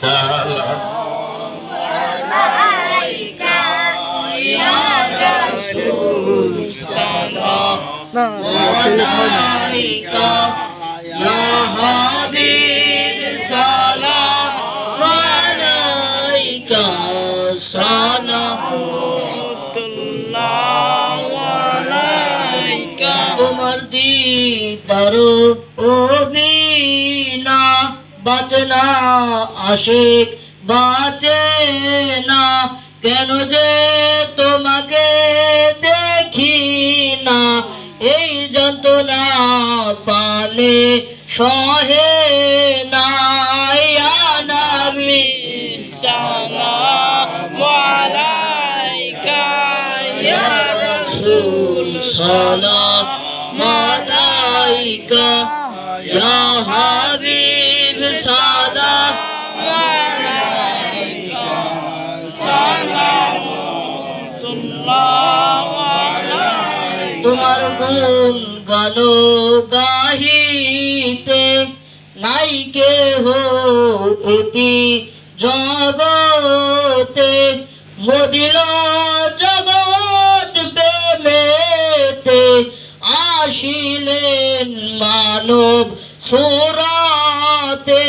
সালাম আলাইকা ইয়া রাসূল সালাম আলাইকা ইয়া হাবিব সালাম আলাইকা সালাতুল্লাহ আলাইকা তোমার দিদার ও বিনা বাঁচনা আশিক বাঁচে না কেন যে তোমাকে দেখি না এই যন্ত্রণা পালে সহে না ইয়া নবী সালাম আলাইকা ইয়া রাসূল সালাম আলাইকা ইয়া হাবিব সালাম আলাইকা সালাতুল্লাহ আলাইকা তোমার গুণ গান গাহিতে নাই কেহ ইতি জগতে মদিল জগৎ প্রেমেতে আসিলেন মানব সুরাতে